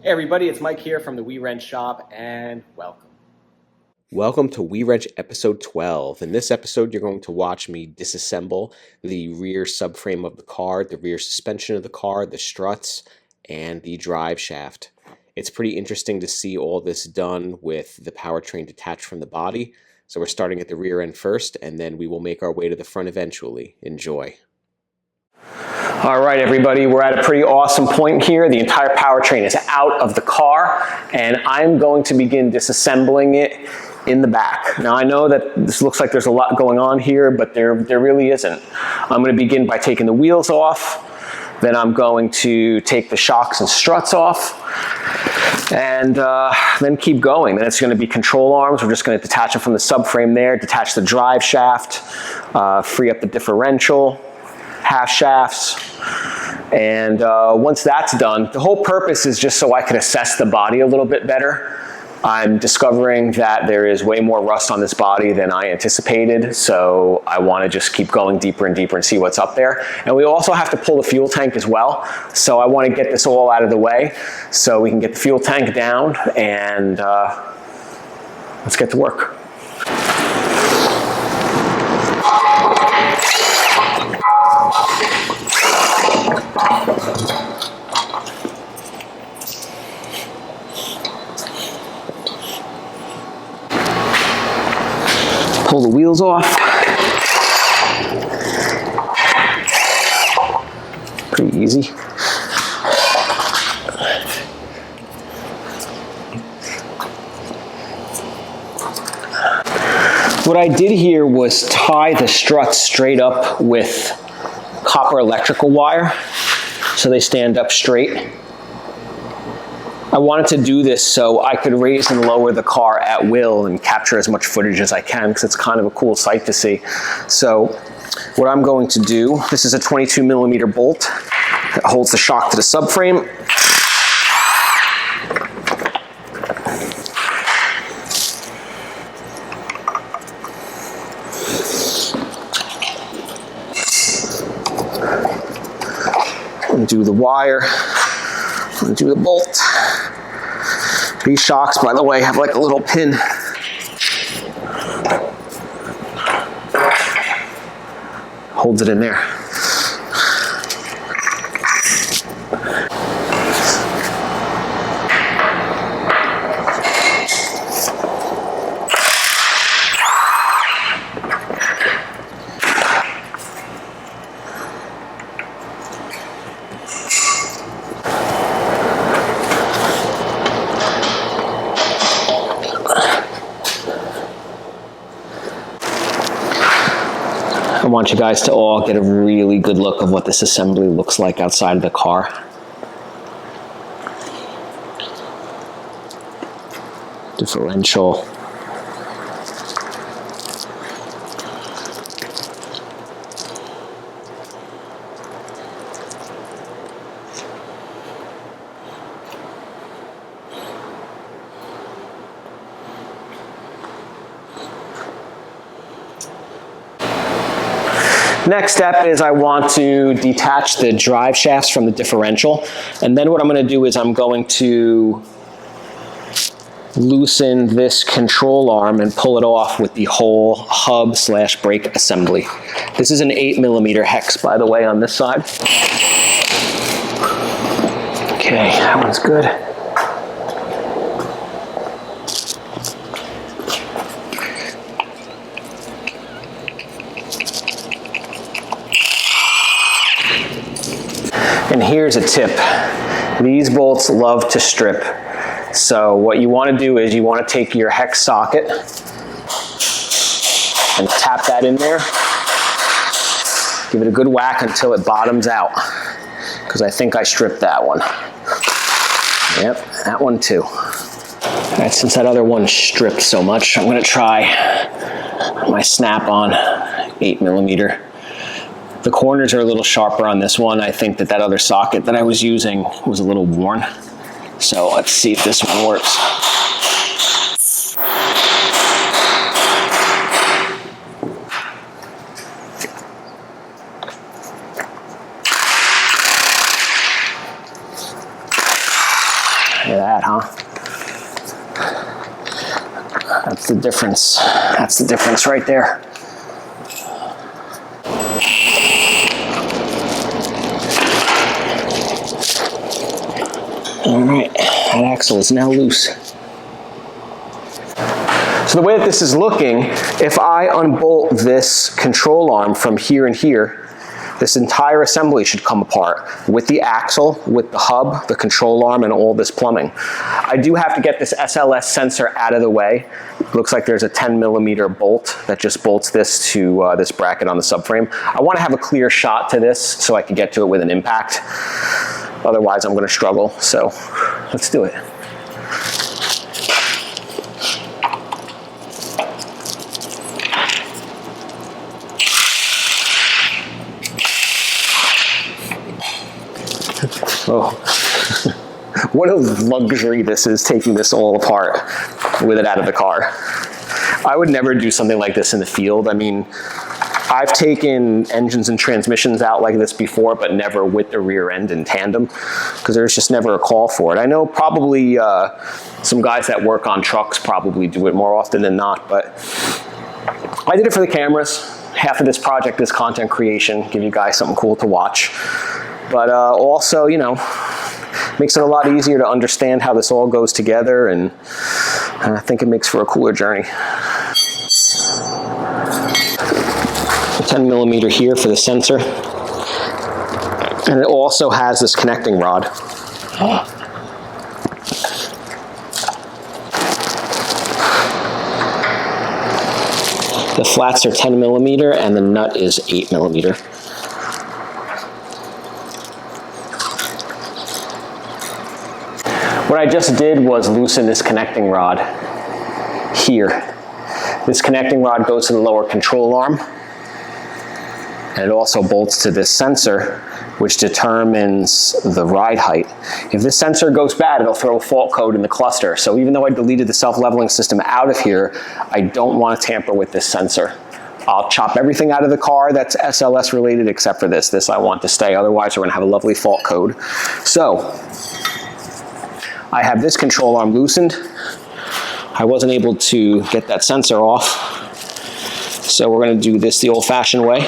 Hey everybody, it's Mike here from the WeWrench shop, and welcome. Welcome to WeWrench episode 12. In this episode, you're going to watch me disassemble the rear subframe of the car, the rear suspension of the car, the struts, and the drive shaft. It's pretty interesting to see all this done with the powertrain detached from the body. So we're starting at the rear end first, and then we will make our way to the front eventually. Enjoy. All right, everybody, we're at a pretty awesome point here. The entire powertrain is out of the car, and I'm going to begin disassembling it in the back. Now, I know that this looks like there's a lot going on here, but there really isn't. I'm going to begin by taking the wheels off. Then I'm going to take the shocks and struts off, and then keep going. Then it's going to be control arms. We're just going to detach them from the subframe there, detach the drive shaft, free up the differential, half shafts, and once that's done, the whole purpose is just so I could assess the body a little bit better. I'm discovering that there is way more rust on this body than I anticipated, so I want to just keep going deeper and deeper and see what's up there. And we also have to pull the fuel tank as well, so I want to get this all out of the way so we can get the fuel tank down, and let's get to work. Pull the wheels off. Pretty easy. What I did here was tie the struts straight up with copper electrical wire so they stand up straight. I wanted to do this so I could raise and lower the car at will and capture as much footage as I can, because it's kind of a cool sight to see. So what I'm going to do, this is a 22mm bolt that holds the shock to the subframe. Undo the wire, undo the bolt. These shocks, by the way, have like a little pin. Holds it in there. I want you guys to all get a really good look of what this assembly looks like outside of the car. Differential. Next step is I want to detach the drive shafts from the differential, and then what I'm going to do is I'm going to loosen this control arm and pull it off with the whole hub / brake assembly. This is an 8mm hex, by the way, on this side. Okay, that one's good. And here's a tip. These bolts love to strip. So what you want to do is you want to take your hex socket and tap that in there. Give it a good whack until it bottoms out, because I think I stripped that one. Yep, that one too. All right, since that other one stripped so much, I'm going to try my snap-on 8mm. The corners are a little sharper on this one. I think that other socket that I was using was a little worn. So let's see if this one works. huh? That's the difference. That's the difference right there. All right, that axle is now loose. So the way that this is looking, if I unbolt this control arm from here and here, this entire assembly should come apart with the axle, with the hub, the control arm, and all this plumbing. I do have to get this SLS sensor out of the way. It looks like there's a 10mm bolt that just bolts this to this bracket on the subframe. I want to have a clear shot to this so I can get to it with an impact. Otherwise, I'm going to struggle. So let's do it. Oh, what a luxury this is, taking this all apart with it out of the car. I would never do something like this in the field. I mean, I've taken engines and transmissions out like this before, but never with the rear end in tandem, because there's just never a call for it. I know probably some guys that work on trucks probably do it more often than not, but I did it for the cameras. Half of this project is content creation, give you guys something cool to watch. But also, you know, makes it a lot easier to understand how this all goes together, and I think it makes for a cooler journey. 10mm here for the sensor, and it also has this connecting rod. The flats are 10mm and the nut is 8mm. What I just did was loosen this connecting rod here. This connecting rod goes to the lower control arm, and it also bolts to this sensor, which determines the ride height. If this sensor goes bad, it'll throw a fault code in the cluster. So even though I deleted the self-leveling system out of here, I don't want to tamper with this sensor. I'll chop everything out of the car that's SLS related except for this. This I want to stay, otherwise we're gonna have a lovely fault code. So, I have this control arm loosened. I wasn't able to get that sensor off, so we're going to do this the old-fashioned way.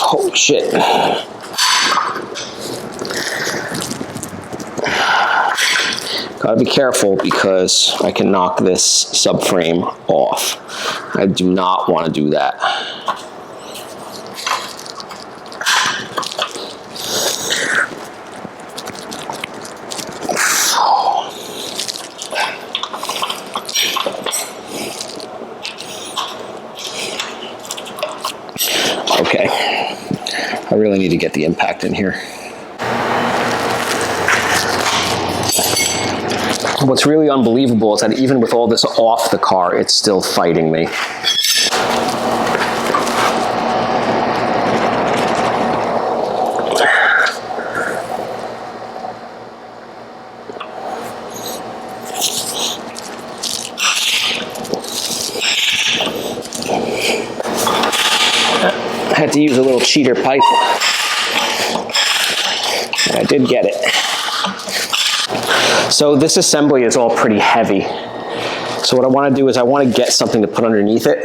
Holy shit. Gotta be careful because I can knock this subframe off. I do not want to do that. Okay, I really need to get the impact in here. What's really unbelievable is that even with all this off the car, it's still fighting me. I had to use a little cheater pipe, and I did get it. So this assembly is all pretty heavy. So what I want to do is I want to get something to put underneath it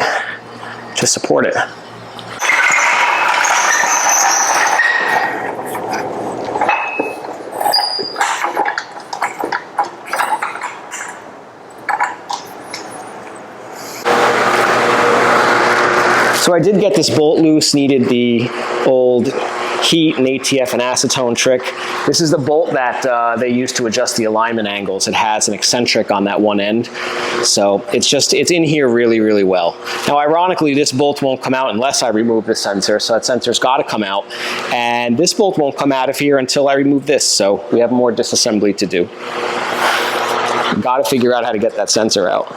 to support it. So I did get this bolt loose, needed the old heat and ATF and acetone trick. This is the bolt that they use to adjust the alignment angles. It has an eccentric on that one end. So it's in here really, really well. Now, ironically, this bolt won't come out unless I remove the sensor. So that sensor's got to come out. And this bolt won't come out of here until I remove this. So we have more disassembly to do. Got to figure out how to get that sensor out.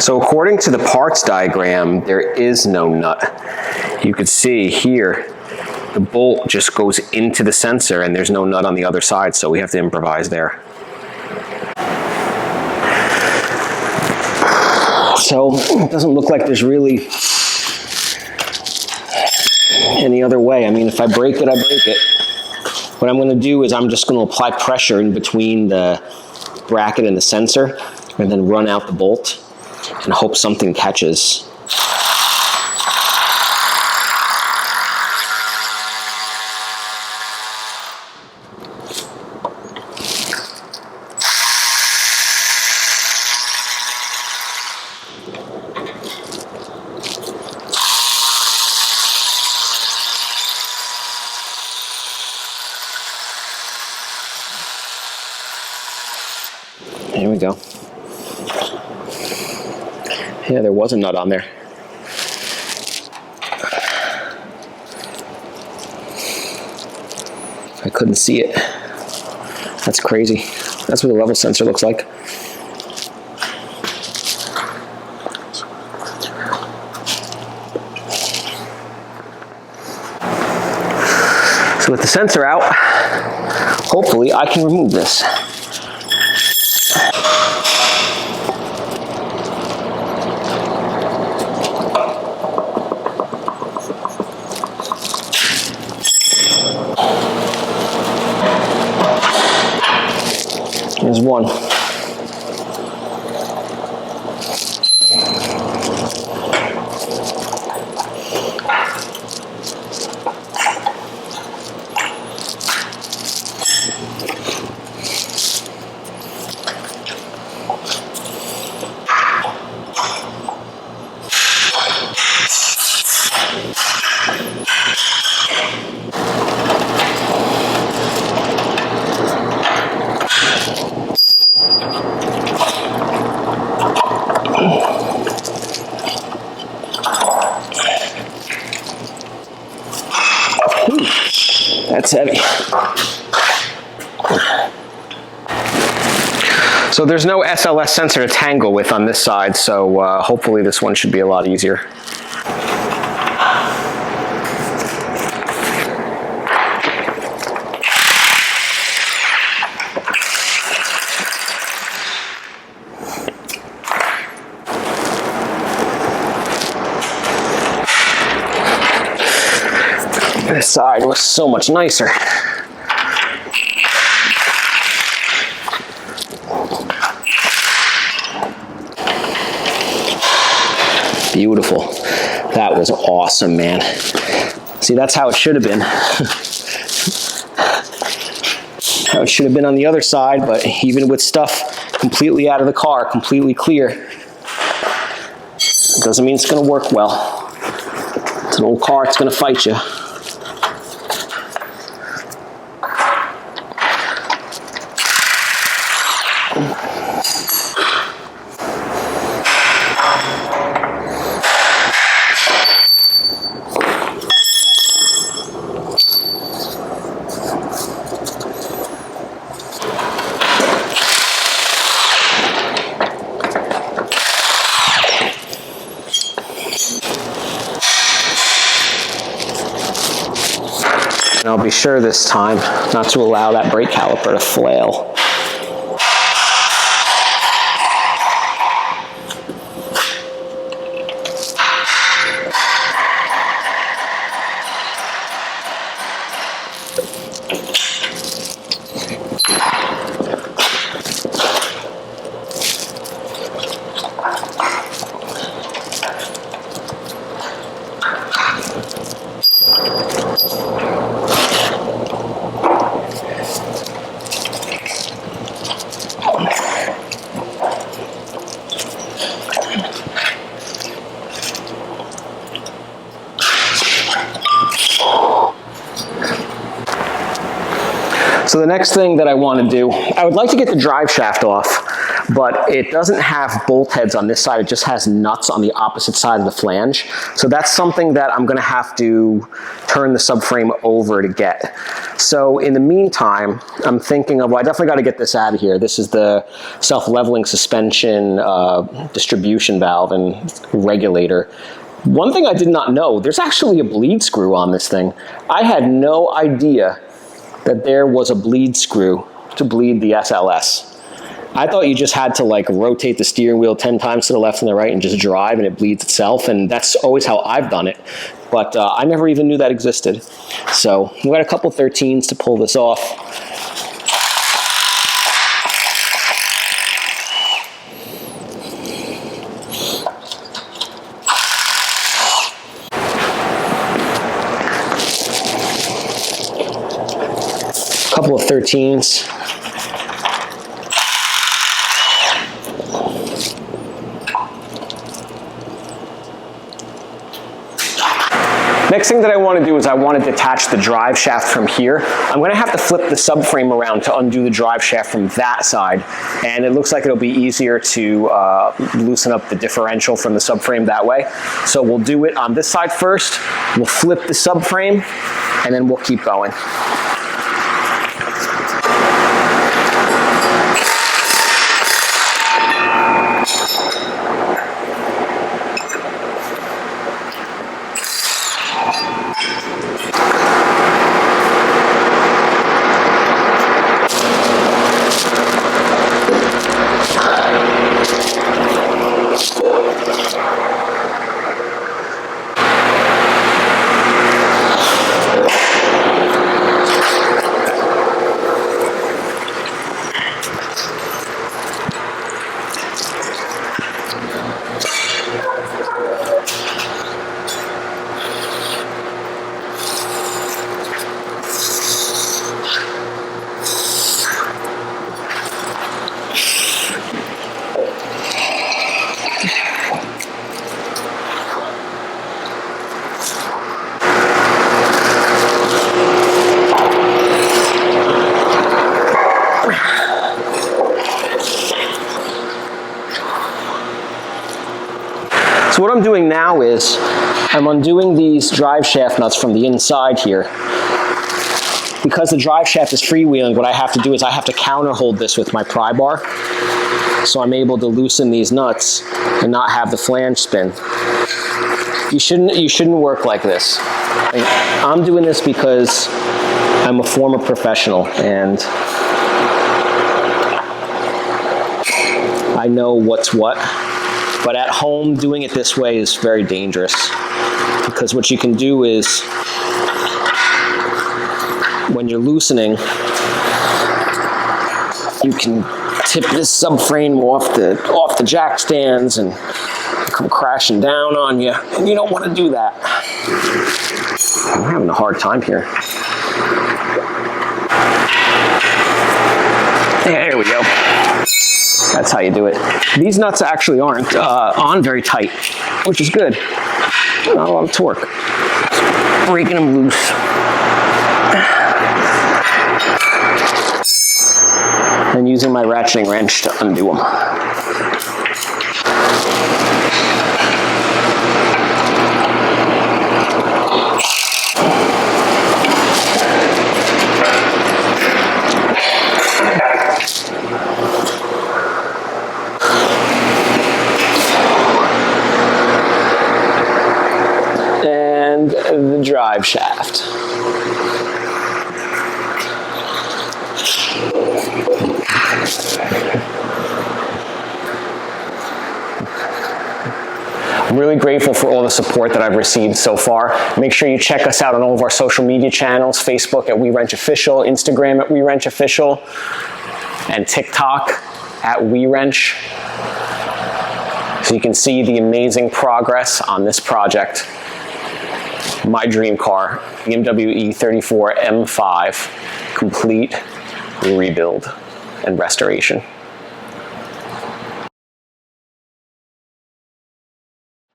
So according to the parts diagram, there is no nut. You could see here, the bolt just goes into the sensor and there's no nut on the other side, so we have to improvise there. So it doesn't look like there's really any other way. I mean, if I break it, I break it. What I'm gonna do is I'm just gonna apply pressure in between the bracket and the sensor and then run out the bolt and hope something catches. There we go. Yeah, there was a nut on there. I couldn't see it. That's crazy. That's what the level sensor looks like. So with the sensor out, hopefully I can remove this. There's one. That's heavy. So there's no SLS sensor to tangle with on this side, so hopefully this one should be a lot easier. This side was so much nicer. Beautiful. That was awesome, man. See, that's how it should have been. How it should have been on the other side, but even with stuff completely out of the car, completely clear, it doesn't mean it's going to work well. It's an old car, it's going to fight you. And I'll be sure this time not to allow that brake caliper to flail. So the next thing that I want to do, I would like to get the drive shaft off, but it doesn't have bolt heads on this side. It just has nuts on the opposite side of the flange. So that's something that I'm gonna have to turn the subframe over to get. So in the meantime, I'm thinking of, well, I definitely gotta get this out of here. This is the self-leveling suspension distribution valve and regulator. One thing I did not know, there's actually a bleed screw on this thing. I had no idea that there was a bleed screw to bleed the SLS. I thought you just had to like rotate the steering wheel 10 times to the left and the right and just drive and it bleeds itself, and that's always how I've done it. But I never even knew that existed. So we got a couple 13s to pull this off. Couple of 13s. Next thing that I want to do is I want to detach the drive shaft from here. I'm going to have to flip the subframe around to undo the drive shaft from that side, and it looks like it'll be easier to loosen up the differential from the subframe that way. So we'll do it on this side first, we'll flip the subframe, and then we'll keep going. So what I'm doing now is I'm undoing these drive shaft nuts from the inside here. Because the drive shaft is freewheeling, what I have to do is I have to counter hold this with my pry bar, so I'm able to loosen these nuts and not have the flange spin. You shouldn't work like this. I'm doing this because I'm a former professional and I know what's what. But at home, doing it this way is very dangerous, because what you can do is, when you're loosening, you can tip this subframe off the jack stands and come crashing down on you, and you don't want to do that. I'm having a hard time here. There we go. That's how you do it. These nuts actually aren't on very tight, which is good. Not a lot of torque. Breaking them loose. And using my ratcheting wrench to undo them. The drive shaft. I'm really grateful for all the support that I've received so far. Make sure you check us out on all of our social media channels, Facebook at WeWrench Official, Instagram at WeWrench Official, and TikTok at WeWrench. So you can see the amazing progress on this project. My dream car, BMW E34 M5, complete rebuild and restoration.